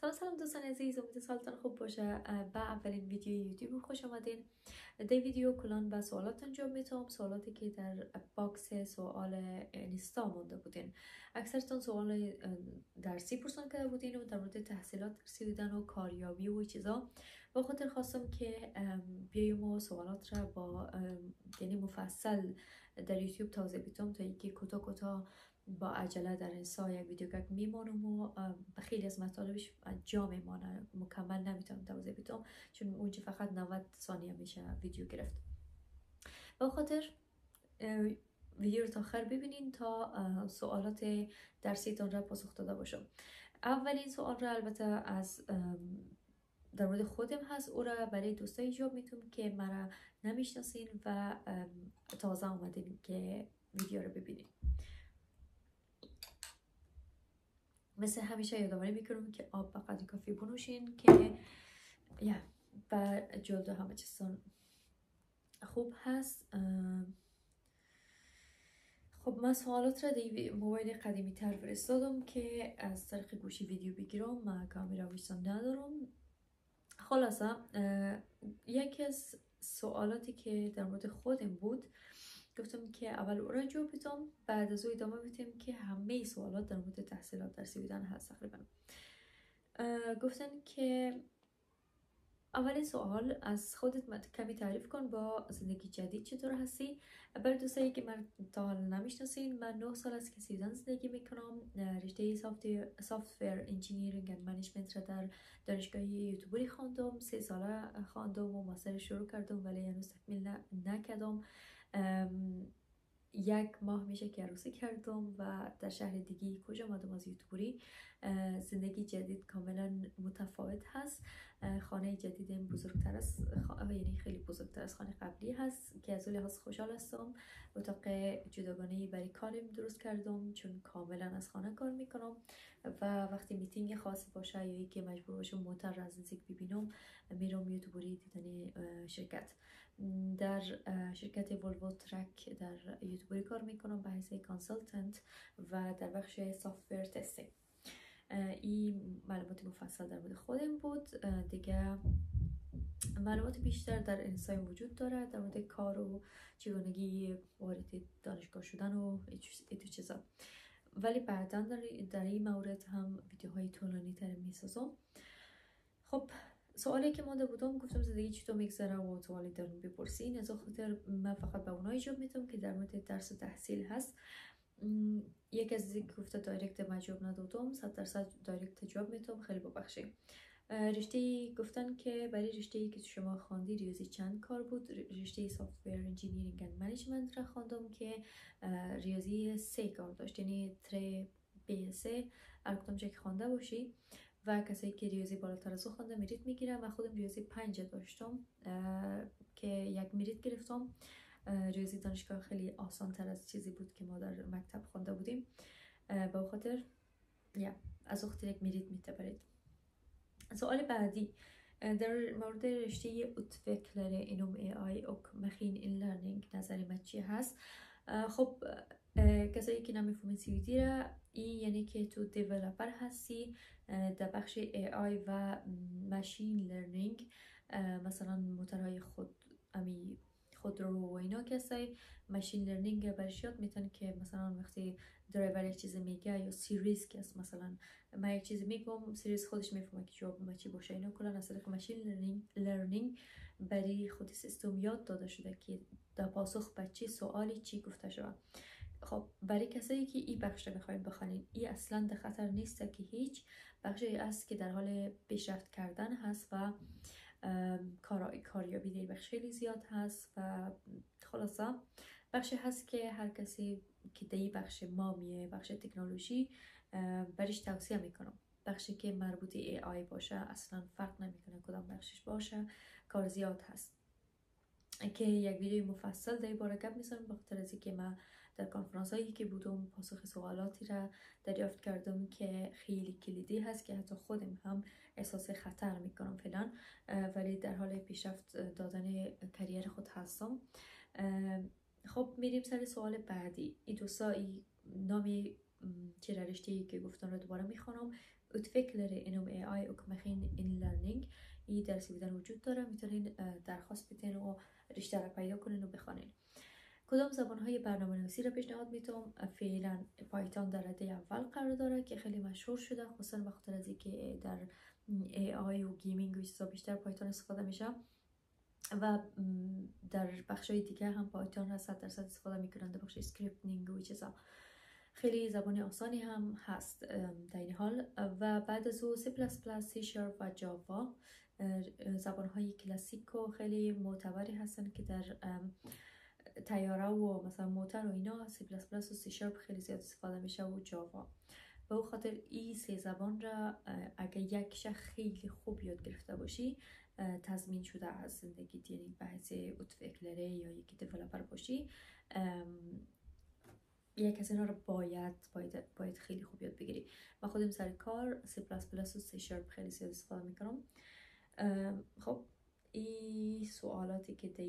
سلام دوستان عزیز، امید سالتان خوب باشه. به اولین ویدیو یوتیوب خوش آمدین. در ویدیو کلان به سوالات انجام میتونم، سوالاتی که در باکس سوال اینستا مونده بودین. اکثرتون سوال درسی پرسان کرده بودین و در مورد تحصیلات درسی بودن و کاریابی و چیزا. با خاطر خواستم که بیایم و سوالات را با یعنی مفصل در یوتیوب توضیح بدم تا اینکه کوتاه با عجله در انستا یک ویدیو که میمانم و خیلی از مطالبش جا میمانه، مکمل نمیتونم توضیح بدم چون اونجا فقط 90 ثانیه میشه ویدیو گرفت. با خاطر ویدیو رو تا آخر ببینین تا سوالات درسیتان را پاسخ داده باشم. اولین سوال را البته از در مورد خودم هست، او را برای دوستای جواب میتونم که مرا نمیشناسین و تازه آمدین که ویدیو رو ببینین. مثل همیشه یادآوری میکنم که آب به قدر کافی بنوشین که و جلد همه چیزتون خوب هست. خب من سوالات را در موبایل قدیمی تر فرستادم که از طریق گوشی ویدیو بگیرم، من کامیرا بیشتر ندارم. خلاصه یکی از سوالاتی که در مورد خودم بود گفتم که اول او را جواب بدم، بعد از او ادامه بدیم که همه سوالات در مورد تحصیلات درسی بودن هست تقریبا. گفتن که اولین سوال از خودت کمی تعریف کن، با زندگی جدید چطور هستی؟ برای دوستایی که من تا حالا نمیشناسین، من 9 سال است که سویدن زندگی میکنم. رشته سافت‌ور انجینیرینگ اند منیجمنت را در دانشگاه یوتیوبری خواندم. 3 ساله خواندم و ماستر شروع کردم ولی هنوز تکمیل نکردم. 1 ماه میشه که عروسی کردم و در شهر دیگه کجا آمدم از یوتیوبری. زندگی جدید کاملا متفاوت هست. خانه جدیدم بزرگتر است، یعنی خیلی بزرگتر از خانه قبلی هست که از اون لحاظ خوشحال هستم. اتاق جداگانه برای کارم درست کردم چون کاملا از خانه کار میکنم و وقتی میتینگ خاصی باشه یا اینکه مجبور باشم موتر را از نزدیک ببینم میرم یوتیوبری دیدن شرکت. در شرکت ولوو ترک در یوتیوبری کار میکنم به حیث کانسلتنت و در بخش سافت‌ور تستینگ. این معلومات مفصل در مورد خودم بود. دیگه معلومات بیشتر در اینستاگرام وجود داره در مورد کار و چگونگی وارد دانشگاه شدن و این چیزا، ولی بعدا در این مورد هم ویدیوهای طولانی تر میسازم. خب سوالی که مونده بودم گفتم زندگی چطور میگذره و سوالی دارم بپرسین، از خاطر من فقط به اونایی جواب میدم که در مورد درس و تحصیل هست. یک از دیگه گفته دایرکت من جواب ندادم، 100% دایرکت جواب میدم، خیلی ببخشید. رشته گفتن که برای رشته‌ای که شما خواندی ریاضی چند کار بود؟ رشته سافت‌ور انجینیرینگ اند منیجمنت را خواندم که ریاضی 3 کار داشت، یعنی 3 BSc الگوریتم چک خوانده باشی و کسایی که ریاضی بالاتر از او خوانده میریت میگیره. من خودم ریاضی 5 داشتم که 1 میریت گرفتم. ریاضی دانشگاه خیلی آسان تر از چیزی بود که ما در مکتب خوانده بودیم، به خاطر از اخت 1 میریت میتبرید. سوال بعدی در مورد رشته اتوکلر اینوم ای آی و مخین این لرنینگ نظر ما چی هست؟ خب کسایی که نمیفهمین سویدی را، این یعنی که تو دیولپر هستی در بخش ای آی و ماشین لرنینگ، مثلا موتورهای خودرو و اینا کسایی ماشین لرنینگ برش یاد میتن که مثلا وقتی درایور یک چیز میگه یا سیریز که است، مثلا من یک چیز میگم سیریز خودش میفهمه که جواب ما چی باشه. اینا کلا از طریق ماشین لرنینگ برای خود سیستم یاد داده شده که در پاسخ به چی سوالی چی گفته شده. خب برای کسایی که این بخش رو میخواین بخونین، این اصلا در خطر نیست که هیچ بخشی است که در حال پیشرفت کردن هست و کاریابی در بخش خیلی زیاد هست و خلاصه بخشی هست که هر کسی که در این بخش ما میه، بخش تکنولوژی، برش توصیه میکنم. بخشی که مربوط ای آی باشه اصلا فرق نمیکنه کدام بخشش باشه، کار زیاد هست که یک ویدیو مفصل در این باره گپ میزنم، بخاطر از اینکه من در کنفرانس هایی که بودم پاسخ سوالاتی را دریافت کردم که خیلی کلیدی هست که حتی خودم هم احساس خطر میکنم فعلا، ولی در حال پیشرفت دادن کریر خود هستم. خب میریم سر سوال بعدی. این دوستا نامی چه رشته‌ای که گفتم رو دوباره میخوانم، utveckleri inom AI och maskininlärning i درسی بودن وجود داره. میتونین درخواست بدین و رشته را پیدا کنین و بخوانین. کدام زبانهای برنامه نویسی را پیشنهاد میتونم؟ فعلا پایتون در رده اول قرار داره که خیلی مشهور شده، خصوصا به خاطر از اینکه در AI و گیمینگ و چیزا بیشتر پایتون استفاده میشه و در بخشای دیگه هم پایتون را 100% استفاده میکنن، در بخش اسکریپتینگ و چیزا. خیلی زبان آسانی هم هست در این حال. و بعد از او C++، C# و جاوا زبانهای کلاسیک و خیلی معتبری هستن که در طیاره و مثلا موتور و اینا C++ و C# خیلی زیاد استفاده میشه و جاوا. به او خاطر این سه زبان را اگه یکش خیلی خوب یاد گرفته باشی تضمین شده از زندگی، یعنی بحث اوتوکلره یا یکی دیولپر باشی، یک از اینا رو باید خیلی خوب یاد بگیری. من خودم سر کار C++ و C# خیلی زیاد استفاده میکنم. خب این سوالاتی که در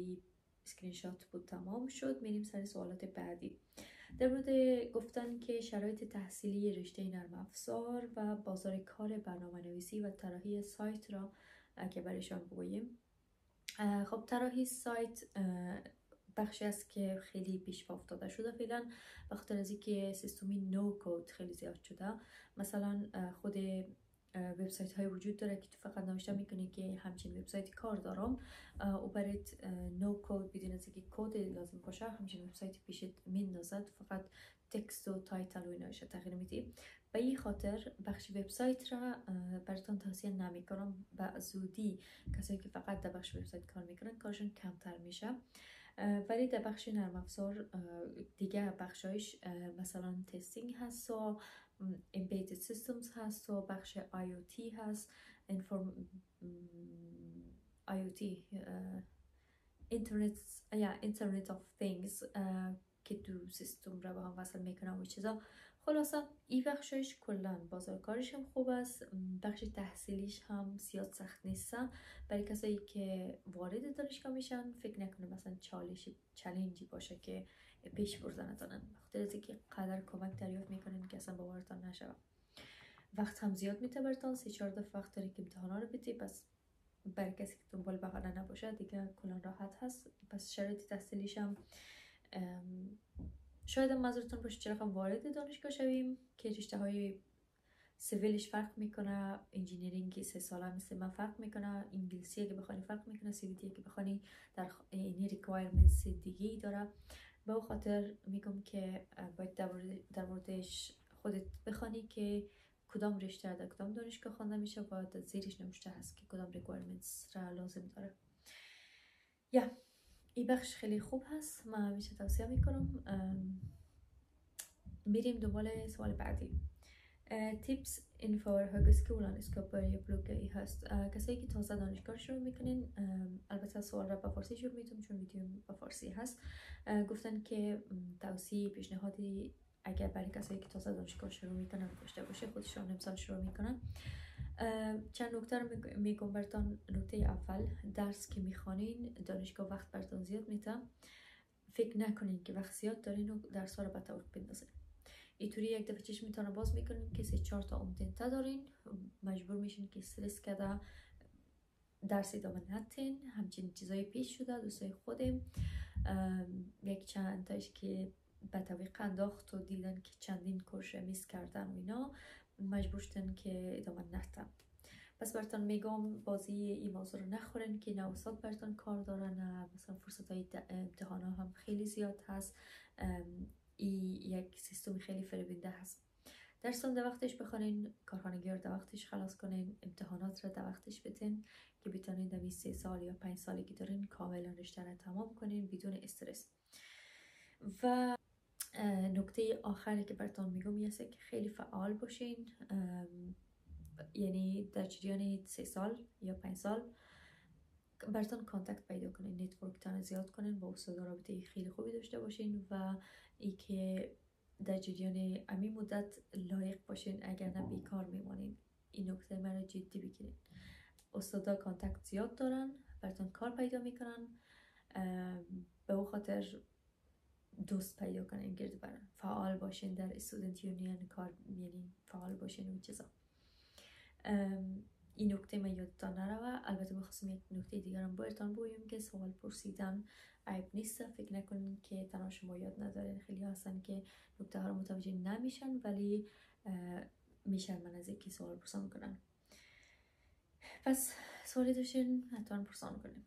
اسکرین شات بود تمام شد. میریم سر سوالات بعدی. در مورد گفتن که شرایط تحصیلی رشته نرم افزار و بازار کار برنامه نویسی و طراحی سایت را که برایشان بگوییم. خب طراحی سایت بخشی است که خیلی پیش افتاده شده فعلا، به خاطر از اینکه سیستمی نو کد خیلی زیاد شده. مثلا خود وبسایت های وجود داره که تو فقط نوشته میکنی که همچین وبسایت کار دارم و برات نو کد بدون از اینکه کد لازم باشه همچین وبسایت پیشت میندازد، فقط تکست و تایتل و ایناش تغییر میدی. به این خاطر بخش وبسایت را براتون توصیه نمیکنم. به زودی کسایی که فقط در بخش وبسایت کار میکنن کارشون کمتر میشه. ولی در بخش نرم افزار دیگه بخشایش مثلا تستینگ هست و embedded systems هست و بخش IoT هست، IoT Internet of Things که دو سیستم را با هم وصل میکنه و چیزا. خلاصه این بخشش کلا بازار کارش هم خوب است، بخش تحصیلیش هم زیاد سخت نیست. برای کسایی که وارد دانشگاه میشن فکر نکنه مثلا چالنجی باشه که پیش برده نتونن، بخاطر از اینکه قدر کمک دریافت میکنین که اصلا باورتان نشه. وقت هم زیاد میته براتون، 3-4 دفعه وقت داری که امتحانا رو بدی. پس برای کسی که دنبال بهانه نباشه دیگه کلا راحت هست. پس شرایط تحصیلیش هم شاید هم منظورتون باشه چرا وارد دانشگاه شویم که رشته های سیویلش فرق میکنه، انجینیرینگ 3 ساله مثل من فرق میکنه، انگلیسی که بخوانی فرق میکنه، CVT که بخوانی در اینی ریکوایرمنتس دیگه داره. به اون خاطر میگم که باید در موردش خودت بخوانی که کدام رشته در کدام دانشگاه خوانده میشه و در زیرش نوشته هست که کدام ریکوایرمنتس را لازم داره. این بخش خیلی خوب هست، من همیشه توصیه میکنم. میریم دنبال سوال بعدی. tips inför högskolan ska börja plugga i höst. کسایی که تازه دانشگاه شروع میکنین، البته سوال را به فارسی شروع میتونم چون ویدیو به فارسی هست. گفتن که توصیه پیشنهادی اگر برای کسایی که تازه دانشگاه شروع میکنن داشته باشه، خودشون امسال شروع میکنن. چند نکته رو میگم براتون. نکته اول، درس که میخوانین دانشگاه وقت براتون زیاد میده. فکر نکنین که وقت زیاد دارین و درس ها رو به تعویق بندازین. اینطوری یک دفعه چشمتون رو باز میکنین که 3-4 تا امتحان دارین، مجبور میشین که استرس کرده درس ادامه ندین. همچین چیزایی پیش شده دوستای خودم، یک چند تاش که به تعویق انداخت و دیدن که چندین کورس میس کردن و اینا، مجبور شدن که ادامه ندن. پس براتون میگم بازی این موضوع رو نخورین که نه استاد براتون کار داره، نه مثلا فرصت های امتحان ها هم خیلی زیاد هست. یک سیستم خیلی فریبنده هست. درستان در وقتش بخونین، کارخانگی رو در وقتش خلاص کنین، امتحانات رو در وقتش بدین که بتونین در 3 سال یا 5 سالی که دارین کاملا رشته رو تمام کنین بدون استرس. و نکته آخری که براتون میگم یه که خیلی فعال باشین، یعنی در جریان 3 سال یا 5 سال براتون کانتکت پیدا کنین، نتورکتان زیاد کنین، با استادا رابطه خیلی خوبی داشته باشین و ای که در جریان امی مدت لایق باشین، اگر نه بیکار میمانین. این نکته مرا جدی بگیرین. استادا کانتکت زیاد دارن، براتون کار پیدا میکنن، به اون خاطر دوست پیدا کنین گرد برن، فعال باشین در استودنت یونین کار، یعنی فعال باشین و چیزا. این نکته من یادتان نروه. البته میخواستم یک نکته دیگر هم بایدتان بگویم که سوال پرسیدن عیب نیست. فکر نکنین که تنها شما یاد ندارین. خیلی هستن که نکته ها رو متوجه نمیشن ولی میشرمن از اینکه سوال پرسان کنن. پس سوالی داشتین حتما پرسان کنیم.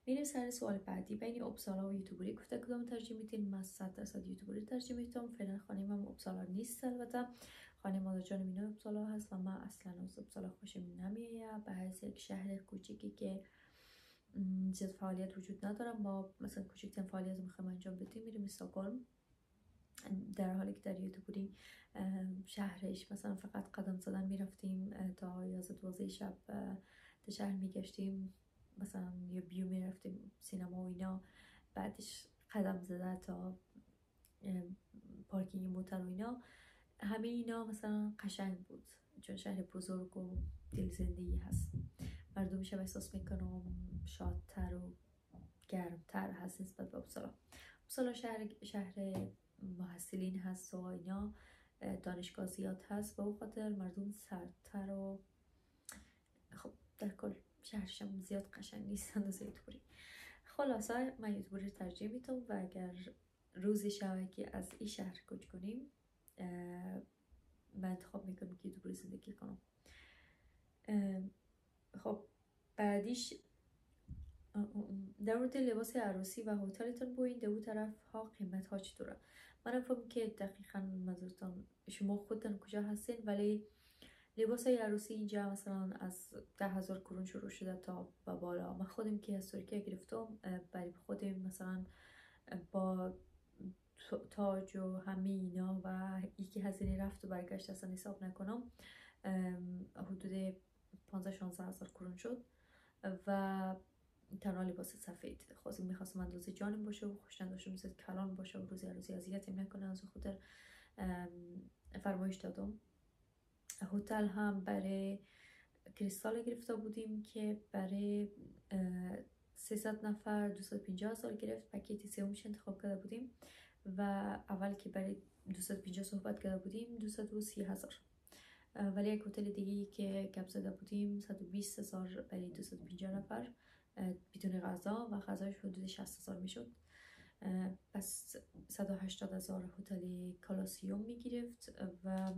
میریم سر سوال بعدی. بین اپسالا و یوتیوبری گفته کدام ترجیح میدین؟ من 100% یوتیوبری ترجیح میدم. فعلا خانه من اپسالا نیست. البته خانه مادر جان مینا اپسالا هست و من اصلا از اپسالا خوشم نمیاد. به حیث یک شهر کوچیکی که زیاد فعالیت وجود ندارم. با مثلا کوچکترین فعالیت میخوایم انجام بدیم میریم استکهلم، در حالی که در یوتیوبری شهرش مثلا فقط قدم زدن میرفتیم تا 11-12 شب در شهر میگشتیم، مثلا یا بیو میرفتیم سینما و اینا، بعدش قدم زده تا پارکینگ موتر و اینا. همه اینا مثلا قشنگ بود چون شهر بزرگ و دل زندگی هست. مردمش احساس میکنم شادتر و گرمتر هست نسبت به اپسالا. اپسالا شهر محصلین هست و اینا، دانشگاه زیاد هست و او خاطر مردم سردتر و خب در کل شهرش هم زیاد قشنگ نیست اندازه یوتیوبری. خلاصه من یوتیوبری ترجیح میدم و اگر روزی شوه که از این شهر کوچ کنیم من انتخاب میکنم که یوتیوبری زندگی کنم. خب بعدیش در مورد لباس عروسی و هتلتون بوین در اون طرف ها قیمت ها چطوره؟ من فهم که دقیقا منظورتان شما خودتون کجا هستین، ولی لباس عروسی اینجا مثلا از 10,000 کرون شروع شده تا به بالا. من خودم که از ترکیه گرفتم برای خودم مثلا با تاج و همه اینا و یکی هزینه رفت و برگشت اصلا حساب نکنم حدود 15-16 هزار کرون شد و تنها لباس سفید. خواستم میخواستم اندازه جانم باشه و خوش نداشتم مثل کلان باشه و روز عروسی اذیتم نکنه، از خاطر فرمایش دادم. هتل هم برای کریستال گرفته بودیم که برای 300 نفر 250,000 گرفت. پکیج سومش انتخاب کرده بودیم و اول که برای 250 صحبت کرده بودیم 230,000، ولی یک هتل دیگه که گپ زده بودیم 120,000 برای 250 نفر بدون غذا و غذاش حدود 60,000 میشد. پس 180,000 هتل کالاسیوم میگرفت و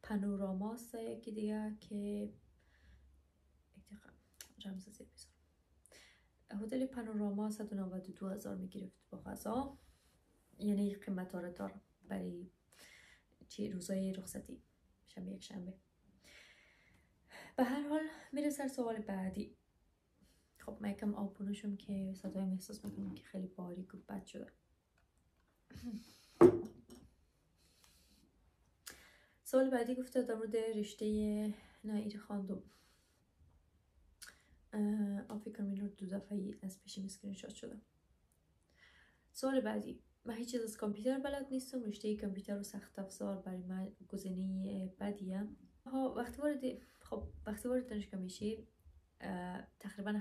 پانوراما یکی دیگه که رمز زیر بذارم. هتل پانوراما 192,000 میگرفت با غذا. یعنی قیمت ها رو دارم برای روزای رخصتی شنبه یک شنبه. به هر حال میرم سر سوال بعدی. خب من یکم آب بنوشم که صدایم احساس میکنم که خیلی باریک و بد شده. سوال بعدی گفته در مورد رشته نایر خواندم. فکر کنم این رو 2 دفعه از پیشم اسکرین شات شده. سوال بعدی: من هیچ چیز از کامپیوتر بلد نیستم. رشته کامپیوتر رو سخت افزار برای من گزینه بدیه. وقتی وارد دانشگاه میشی تقریبا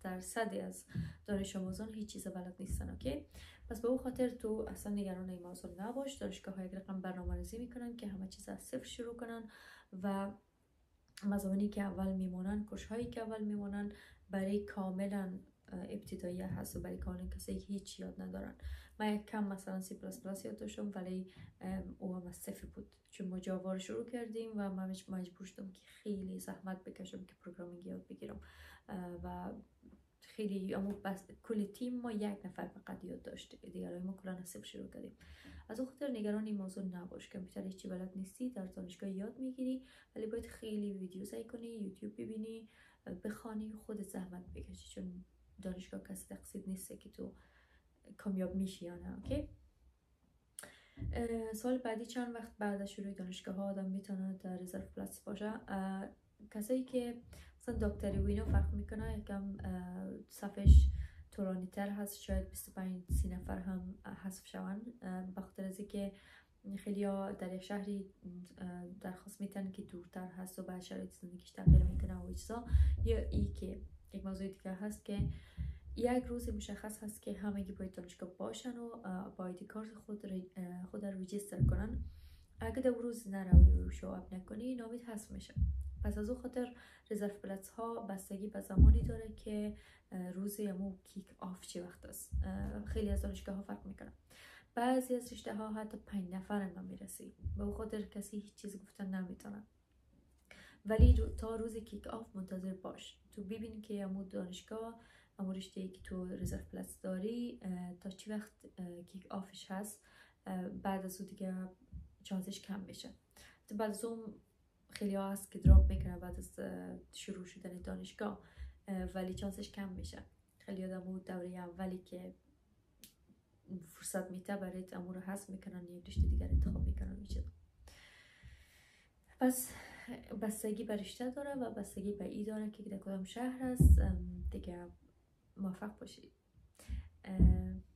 80% از دانش آموزان هیچ چیز بلد نیستن. اوکی، پس به اون خاطر تو اصلا نگران این موضوع نباش. دانشگاه ها یک رقم برنامه‌ریزی میکنن که همه چیز از صفر شروع کنن و مضامینی که اول میمونن، کورس هایی که اول میمونن برای کاملا ابتدایی هست و برای کاملا کسایی که هیچ یاد ندارن. من یک کم مثلا C++ یاد داشتم ولی او هم از صفر بود چون ما جاوا رو شروع کردیم و من مجبور شدم که خیلی زحمت بکشم که پروگرامینگ یاد بگیرم و خیلی بس کل تیم ما 1 نفر فقط یاد داشت، دیگرای ما کلا از صفر شروع کردیم. از اون خاطر نگران این موضوع نباش. کامپیوتر هیچی بلد نیستی در دانشگاه یاد میگیری، ولی باید خیلی ویدیو سعی کنی، یوتیوب ببینی، بخوانی، خودت زحمت بکشی چون دانشگاه کسی تقصیر نیست که تو کامیاب میشی یا نه. اوکی. سوال بعدی: چند وقت بعد از شروع دانشگاه ها آدم میتونه در رزرو پلاس باشه؟ کسایی که مثلا دکتری و اینا فرق میکنه، یکم صفش طولانی تر هست، شاید 25-30 نفر هم حذف شون به خاطر از اینکه خیلی ها در یک شهری درخواست میتن که دورتر هست و بعد شرایط زندگیش تغییر میکنه و چیزا. یا ای که یک موضوع دیگه هست که یک روز مشخص هست که همگی باید دانشگاه باشن و با آیدی کارت خود رو ریجستر کنن اگه در روز نروی و شواب نکنی نامید حذف میشه. پس از اون خاطر رزرو پلتس ها بستگی به زمانی داره که روز یمو کیک آف چه وقت است. خیلی از دانشگاه ها فرق میکنه. بعضی از رشته ها حتی 5 نفر هم میرسی، به اون خاطر کسی هیچ چیز گفتن نمیتونه. ولی تا روز کیک آف منتظر باش، تو ببین که یمو دانشگاه امو رشته ای که تو رزرو پلتس داری تا چی وقت کیک آفش هست. بعد از اون دیگه چانسش کم میشه. بعد از اون خیلی ها هست که دراپ میکنه بعد از شروع شدن دانشگاه، ولی چانسش کم میشه. خیلی آدم دوره اولی که فرصت میته برای امور رو حذف میکنن، یک رشته دیگر انتخاب میکنن میشه. پس بستگی به رشته داره و بستگی به ای داره که در کدام شهر هست. دیگه موفق باشید.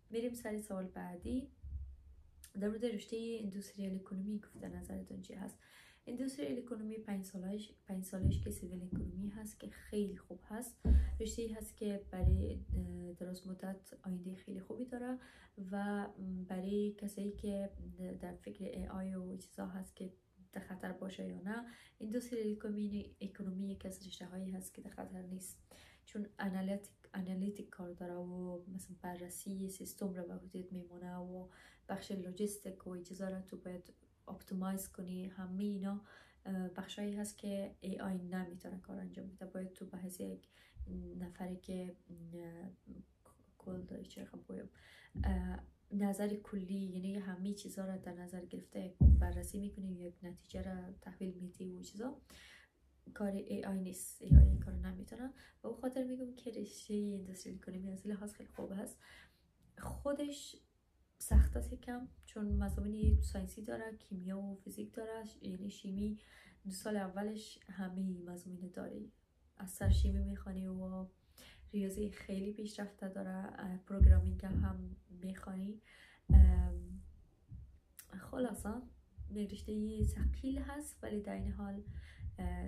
میریم سری سوال بعدی. در مورد رشته اندستریال اکونومی گفته نظرتون چی هست؟ اندستریال اکونومی 5 سالش که سیویل اکونومی هست که خیلی خوب هست. رشته هست که برای دراز مدت آینده خیلی خوبی داره و برای کسایی که در فکر ای آی و چیزا هست که در خطر باشه یا نه، اندستریال اکونومی یک از رشته هایی هست که در خطر نیست، چون انالیتیک کار داره و مثلا بررسی سیستم رو به حدود میمونه و بخش لوجستیک و چیزا رو تو باید اپتیمایز کنی. همه اینا بخشایی هست که ای آی نمیتونه کار انجام بده. باید تو بحث یک نفری که کل داری چه خبویم نظر کلی، یعنی همه چیزا رو در نظر گرفته بررسی میکنی، یک نتیجه رو تحویل میدی و چیزا. کار ای آی نیست، ای آی کار نمیتونه. و اون خاطر میگم که رشته اندستریال اکونومی از لحاظ خیلی خوب هست. خودش سخت است کم، چون مضامین ساینسی داره، کیمیا و فیزیک داره. یعنی شیمی 2 سال اولش همه مضامین داری، از سر شیمی میخوانی و ریاضی خیلی پیشرفته داره، پروگرامینگ هم میخوانی. خلاصا رشته ثقیل هست، ولی در این حال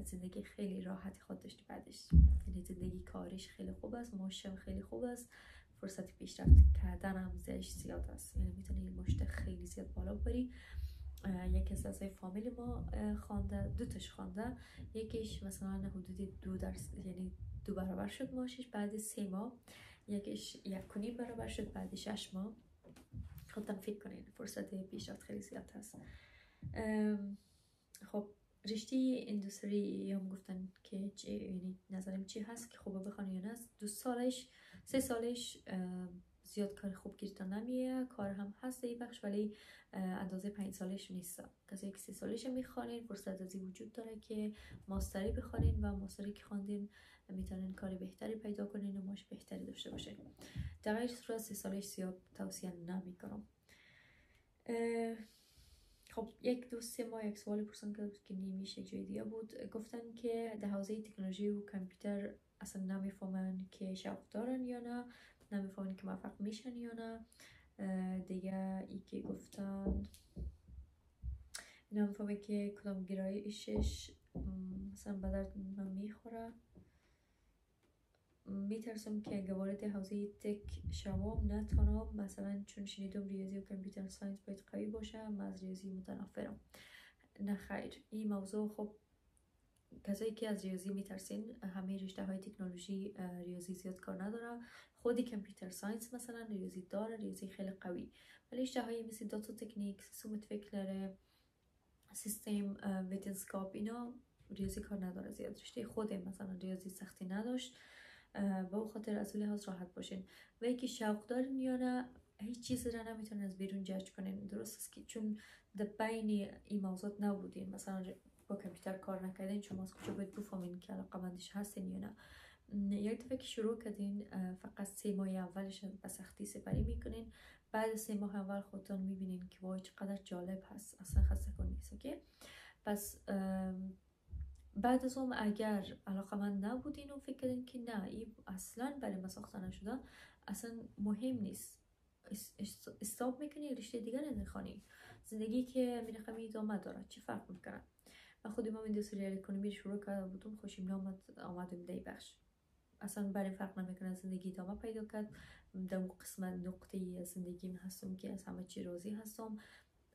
زندگی خیلی راحتی خود داشتی بعدش. یعنی زندگی کاریش خیلی خوب است، معاشم خیلی خوب است، فرصت پیشرفت کردن هم زیادش زیاد است. یعنی میتونی مشت خیلی زیاد بالا بری. یکی از اعضای فامیل ما خوانده، 2 تاش خوانده، یکیش مثلا حدود 2%، یعنی 2 برابر شد معاشش بعد 3 ماه، یکیش 1.5 برابر شد بعد 6 ماه. خودتان فکر کنین فرصت پیشرفت خیلی زیاد هست. خب رشته اندستری هم گفتن که یعنی نظرم چی هست که خوبه بخوانی یا نه. 2 سالش 3 سالش زیاد کار خوب گیرتان نمیه، کار هم هست ای بخش، ولی اندازه 5 سالش نیست. کسی که 3 سالش میخوانین فرصت ازی وجود داره که ماستری بخوانین و ماستری که خواندین میتونین کار بهتری پیدا کنین و معاش بهتری داشته باشین. در غیر صورت 3 سالش زیاد توصیه نمیکنم. خب 1-2-3 ماه یک سوال پرسن که نیمیش یک جای دیگه بود. گفتن که در حوزه تکنولوژی و کامپیوتر اصلا نمیفهمن که شوق دارن یا نه، نمیفهمن که موفق میشن یا نه. دیگه ای که گفتن نمیفهمه که کدام گرایشش مثلا به درد من میخوره. میترسم که اگه وارد حوزه تک شوم نتونم، مثلا چون شنیدم ریاضی و کامپیوتر ساینس باید قوی باشه، من از ریاضی متنفرم. نه خیر، این موضوع خب کسایی که از ریاضی میترسین، همه رشته های تکنولوژی ریاضی زیاد کار نداره. خودی کامپیوتر ساینس مثلا ریاضی داره، ریاضی خیلی قوی، ولی رشته هایی مثل داتا تکنیک، سیستم فکر، سیستم ویتنسکاپ اینا ریاضی کار نداره زیاد. رشته خود مثلا ریاضی سختی نداشت، با اون خاطر از لحاظ راحت باشین. و یکی شوق دارین یا نه، هیچ چیزی را نمیتونین از بیرون جج کنین. درست است که چون در بین این موضوعات نبودین، مثلا با کامپیوتر کار نکردین، شما از کجا باید بفهمین که علاقه‌مندش هستین یا نه. یک دفعه که شروع کردین فقط 3 ماه اولش به سختی سپری میکنین، بعد 3 ماه اول خودتون میبینین که وای چقدر جالب هست، اصلا خسته کن نیست. اوکی، پس بعد از اون اگر علاقه‌مند نبودین و فکر کردین که نه این اصلا برای ما ساخته نشده، اصلا مهم نیست، استاپ میکنی، رشته دیگر انتخابی. زندگی که میرخمی ادامه داره، چی فرق میکنه؟ من خودم هم اندستریال اکونومی شروع کرده بودم، خوشم آمدم دی بخش، اصلا برای فرق نمیکنه، زندگی ادامه پیدا کرد. در اون قسمت نقطه زندگیم هستم که از همه چی راضی هستم.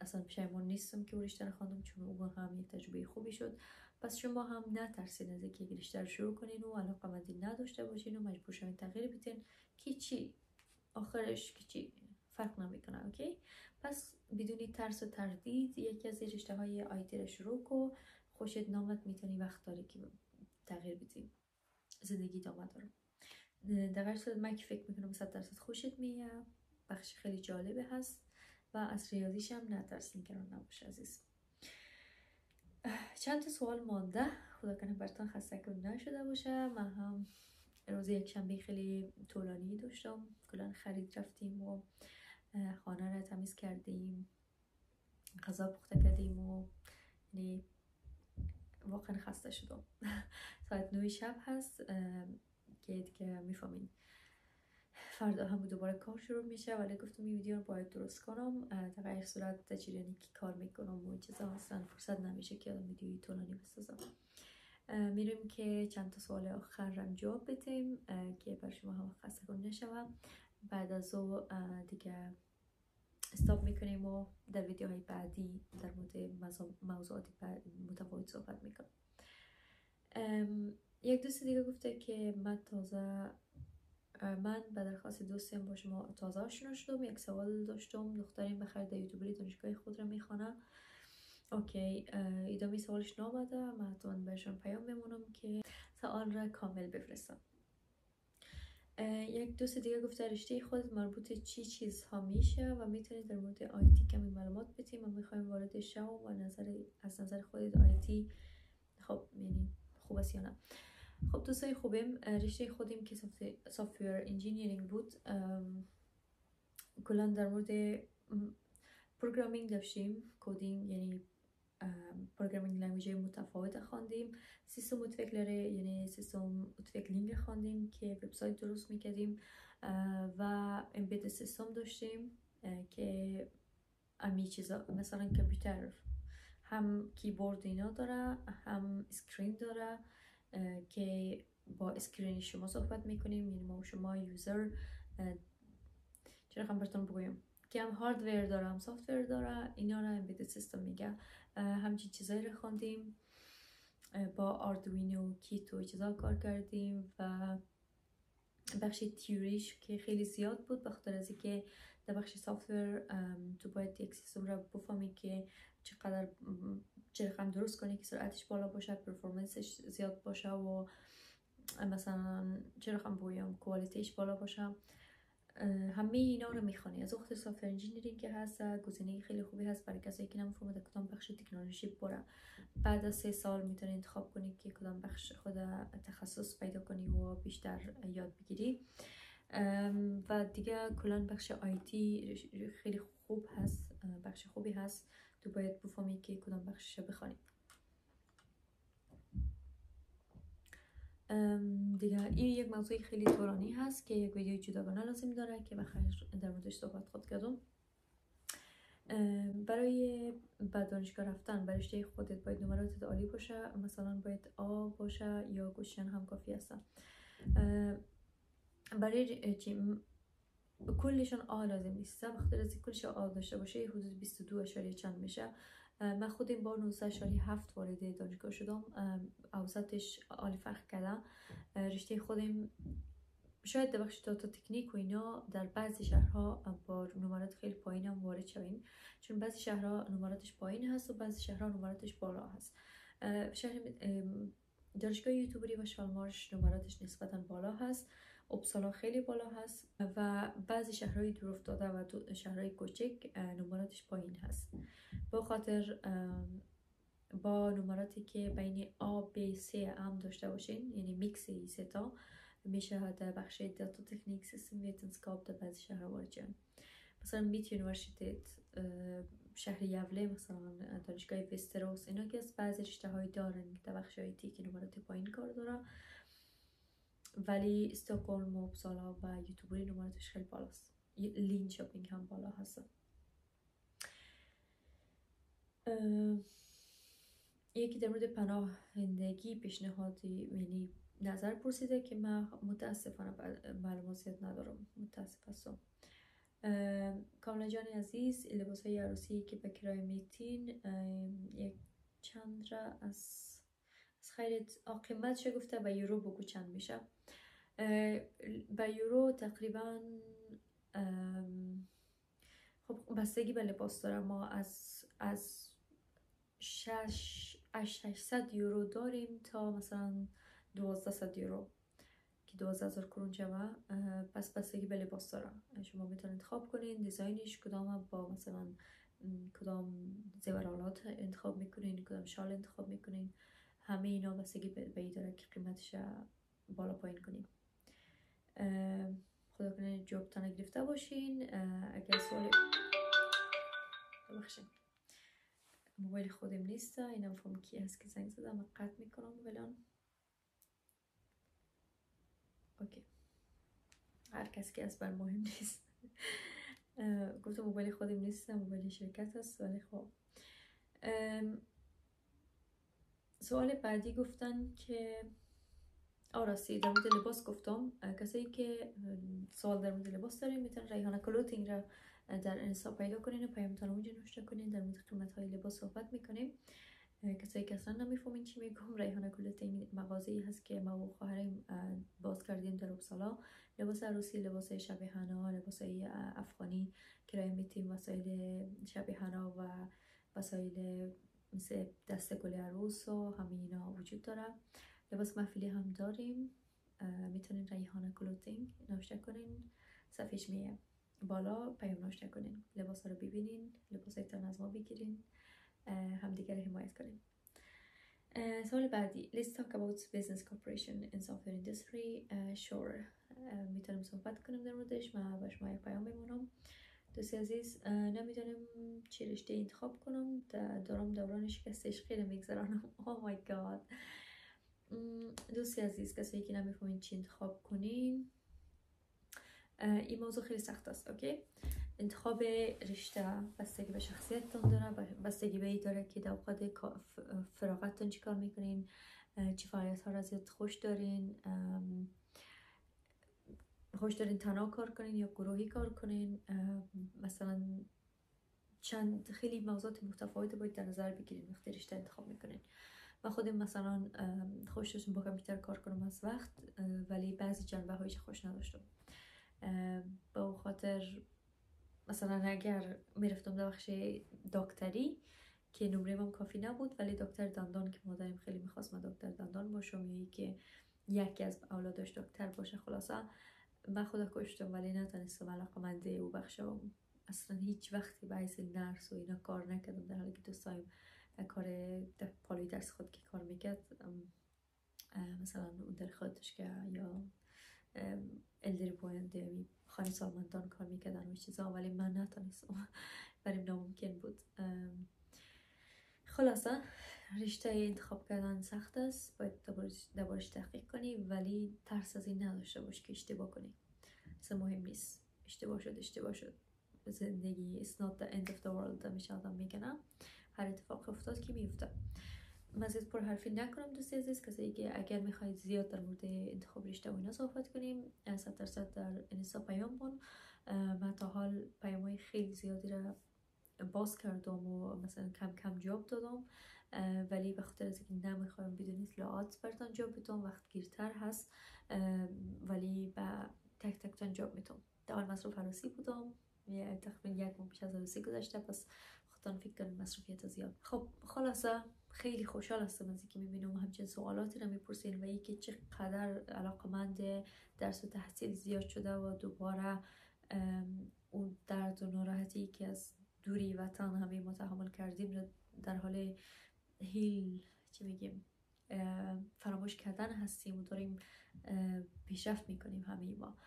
اصلا پشیمون نیستم که رشته رو خواندم، چون اون هم یک تجربه خوبی شد. پس شما هم نترسین از اینکه رشته رو شروع کنین و علاقه‌مندی نداشته باشین و مجبور شوین تغییر بدین که چی آخرش که چی فرق نمیکنه. اوکی؟ پس بدون ترس و تردید یکی از رشته های آیتی رو شروع کن. خوشت نامد میتونی وقت داری که تغییر بدی، زندگی ادامه داره. در هر صورت من که فکر میکنم 100% خوشت میاد، بخش خیلی جالبه هست و از ریاضیش هم نترس، نگران نباش عزیز. چند تا سوال مانده، خدا کنه براتون خسته نشده باشه. من هم روز یک شنبه خیلی طولانی داشتم، کلا خرید رفتیم و خانه را تمیز کردیم، غذا پخته کردیم و یعنی واقعا خسته شدم. ساعت 9 شب هست که دیگه میفهمین فردا هم دوباره کار شروع میشه، ولی گفتم این ویدیو رو باید درست کنم. در غیر صورت تجربی که کار میکنم و چیزا اصلا فرصت نمیشه که ویدیوی طولانی بسازم. میریم که چند تا سوال آخر رو جواب بدیم که بر شما هم خسته کن نشوم. بعد از او دیگه استاپ میکنیم و در ویدیوهای بعدی در مورد موضوعات متفاوت صحبت میکنم. یک دوست دیگه گفته که من به درخواست دوستم با شما تازه آشنا شدم، یک سوال داشتم، دختریم بخیر در یوتیوبری دانشگاه خود را میخوانه. اوکی، ادامه سوالش نامده، من حتما بهشون پیام میمونم که سوال را کامل بفرستم. یک دوست دیگه گفته رشته خود مربوط چی چیزها میشه و میتونید در مورد آیتی کمی معلومات بدیم؟ ما میخوایم وارد شو و از نظر خودت آیتی خب یعنی خوب است یا نه؟ خب دوستای خوبیم، رشته خودیم که سافتویر انجینیرینگ بود، کلا در مورد پروگرامینگ داشتیم، کدینگ یعنی پروگرامینگ لنگویج متفاوت خواندیم، سیستم متفکلره یعنی سیستم متفکلینگ خواندیم که وبسایت درست میکردیم و امبید سیستم داشتیم که امی چیزا مثلا کامپیوتر هم کیبورد اینا داره، هم اسکرین داره که با اسکرین شما صحبت میکنیم، یعنی ما شما یوزر چرا خواهم براتون بگویم که هم هاردویر داره هم سافتویر داره، اینا رو امبیدد سیستم میگه. همچین چیزایی رو خواندیم، با آردوینو کیت و چیزا کار کردیم و بخش تیوریش که خیلی زیاد بود، بخاطر از اینکه در بخش سافتویر تو باید یک سیستم رو بفهمی که چقدر درست کنی که سرعتش بالا باشه، پرفورمنسش زیاد باشه و مثلا چرا بگویم کوالیتیش بالا باشه. همه اینا رو میخوانی. از وقت سافتویر انجینیرینگ که هست گزینه خیلی خوبی هست برای کسایی که نمیفهمه در کدام بخش تکنولوژی بره. بعد از 3 سال میتونی انتخاب کنی که کدام بخش خود تخصص پیدا کنی و بیشتر یاد بگیری. و دیگه کلا بخش آیتی خیلی خوب هست، بخش خوبی هست، تو باید بفهمی که کدام بخشش رو بخوانی. دیگه این یک موضوع خیلی طولانی هست که یک ویدیو جداگانه لازم داره که بخیر در موردش صحبت خود کردم. برای به دانشگاه رفتن برای رشته خودت باید نمراتت عالی باشه، مثلا باید آ باشه یا گوشن هم کافی هست. برای کلشان آ لازم نیست، بخاطر از کلش آ داشته باشه حدود 22 اشاریه چند میشه. من خود این بار 19.7 وارد دانشگاه شدم، اوسطش عالی فرق کرده. رشته خودم شاید در بخش داتا تکنیک و اینا در بعضی شهرها با نمرات خیلی پایین هم وارد شویم، چون بعضی شهرها نمراتش پایین هست و بعضی شهرها نمراتش بالا هست. شهر دانشگاه یوتیوبری و شالمارش نمراتش نسبتا بالا هست، اپسالا خیلی بالا هست و بعضی شهرهای دور افتاده و شهرهای کوچک نمراتش پایین هست. با خاطر با نمراتی که بین A, B, C هم داشته باشین، یعنی میکس سه تا، میشه در بخش داتا تکنیک سیستم ویتنسکاپ در بعضی شهرها وارد شویم. مثلا میت یونیورسیتیت شهر یوله، مثلا دانشگاه وستروس، اینا که از بعضی رشته های دارن در بخش آیتی که نمرات پایین کار داره، ولی استکهلم و اپسالا و یوتیوبری نمراتش خیلی بالاست. لینچاپینگ هم بالا هست. یکی در مورد پناهندگی پیشنهادی یعنی نظر پرسیده که من متاسفانه معلومات زیاد ندارم، متاسف هستم. کاملا جان عزیز، لباس های عروسی که به کرایه میتین یک چند را از خیرت قیمتش گفته به یورو بگو چند میشه. به یورو تقریبا خب بستگی به لباس داره. ما از 600 یورو داریم تا مثلا 1200 یورو که 12000 کرون جمع. پس بستگی به لباس داره. شما میتونید انتخاب کنین دیزاینش کدام، با مثلا کدام زیورالات انتخاب میکنین، کدام شال انتخاب میکنین. همه اینا بستگی به این داره که قیمتش بالا پایین کنین. خدا کنه جوابتان گرفته باشین. اگر سوال ببخشید موبایل خودم نیست، اینم فهم کی هست که زنگ زده. من قطع میکنم موبایلان. اوکی، هر کس که از بر مهم نیست. گفتم موبایل خودم نیست، موبایل شرکت هست. ولی خب سوال بعدی گفتن که راستی در مورد لباس گفتم. کسایی که سوال در مورد لباس دارین میتونن ریحانه کلوتینگ را در اینستا پیدا کنین و پیامتان اونجا نوشته کنین. در مورد قیمت های لباس صحبت میکنیم. کسایی که اصلا نمیفهمین چی میگم، ریحانه کلوتینگ مغازه‌ای هست که ما و خواهرم باز کردیم در اپسالا. لباس عروسی، لباس شب حنا، لباس افغانی کرایه میتیم، وسایل شب حنا و وسایل مثل دسته گل عروس و همه اینا وجود داره. لباس محفلی هم داریم. میتونین ریحانه کلوتینگ نوشته کنین، صفحش میه بالا، پیام نوشته کنین، لباس رو ببینین، لباس ایتان از ما بگیرین، همدیگر حمایت کنین. سوال بعدی، let's talk about business cooperation in software industry. sure. میتونیم صحبت کنیم در موردش. من با شما یک پیام بمونم. دوستی عزیز، نمیدونم چی رشته انتخاب کنم. دارم دوران شکستش خیلی میگذرانم. oh my god. دوستی عزیز، کسایی که نمیفهمین چی انتخاب کنین، این موضوع خیلی سخت است. اوکی، انتخاب رشته بستگی به شخصیتتون داره، بستگی به این داره که در اوقات فراغتتون چی کار میکنین، چی فعالیت ها را زیاد خوش دارین تنها کار کنین یا گروهی کار کنین. مثلا چند خیلی موضوعات متفاوت باید در نظر بگیرین وقتی رشته انتخاب میکنین. من خودم مثلا خوش داشتم با کامپیوتر کار کنم از وقت، ولی بعضی جنبه هایش خوش نداشتم. با خاطر مثلا اگر میرفتم در بخش دکتری که نمره من کافی نبود، ولی دکتر دندان که مادرم خیلی میخواست من دکتر دندان باشم یا که یکی از اولادش دکتر باشه، خلاصه من خدا کشتم ولی نتونستم علاقه‌مند او بخشم. اصلا هیچ وقتی به حیث نرس و اینا کار نکردم، در حالی که دوستایم کار پالوی درس خود که کار میکرد، مثلا اون در خودش که یا الدری بوینده خانه سالمندان کار میکردن و چیزا، ولی من نتونستم. بریم ناممکن بود. خلاصه رشته انتخاب کردن سخت است، باید دربارش تحقیق کنی، ولی ترس از این نداشته باش که اشتباه کنی. اصلا مهم نیست، اشتباه شد. زندگی it's not the end of the world همیشه آدم میگنم. هر اتفاق افتاد که میفته. مزید پر حرفی نکنم دوستی عزیز. کسایی که اگر میخواید زیاد در مورد انتخاب رشته و اینا صحبت کنیم، 100% در اینستا پیام کن. من تا حال پیام های خیلی زیادی را باز کردم و مثلا کم کم جواب دادم، ولی به خاطر از اینکه نمیخوام بدون اطلاعات براتون جواب بدم، وقت گیرتر هست، ولی با تک تک تون جواب میدم. در حال مصروف عروسی بودم، تقریبا 1 ماه پیش از عروسی گذشته، پس خودتان فکر کنید مصروفیت زیاد. خب خلاصه خیلی خوشحال هستم از اینکه میبینم همچین سوالاتی رو میپرسین و اینکه چقدر علاقمند درس و تحصیل زیاد شده و دوباره اون درد و ناراحتی که از دوری وطن همه ما تحمل کردیم رو در حال فراموش کردن هستیم و داریم پیشرفت میکنیم همه ما.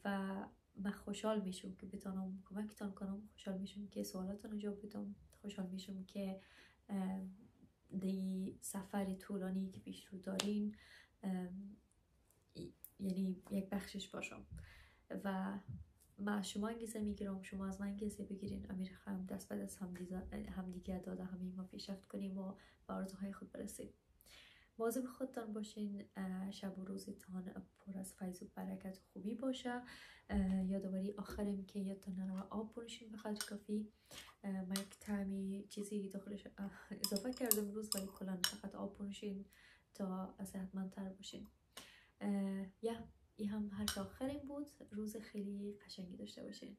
و من خوشحال میشم که بتونم کمکتان کنم، خوشحال میشم که سوالاتون رو جواب بدم، خوشحال میشم که دی سفر طولانی که پیش رو دارین یعنی یک بخشش باشم. و من شما انگیزه میگیرم، شما از من انگیزه بگیرین. امیر خواهم دست به دست همدیگه داده همه ما پیشرفت کنیم و به آرزوهای خود برسیم. مواظب خودتان باشین. شب و روزتان پر از فیض و برکت و خوبی باشه. یادآوری آخرم که یادتان نره آب بنوشین به قدر کافی. من یک طعمی چیزی داخلش اضافه کردم امروز، ولی کلا فقط آب بنوشین تا صحتمندتر باشین. این هم حرف آخرم بود. روز خیلی قشنگی داشته باشین.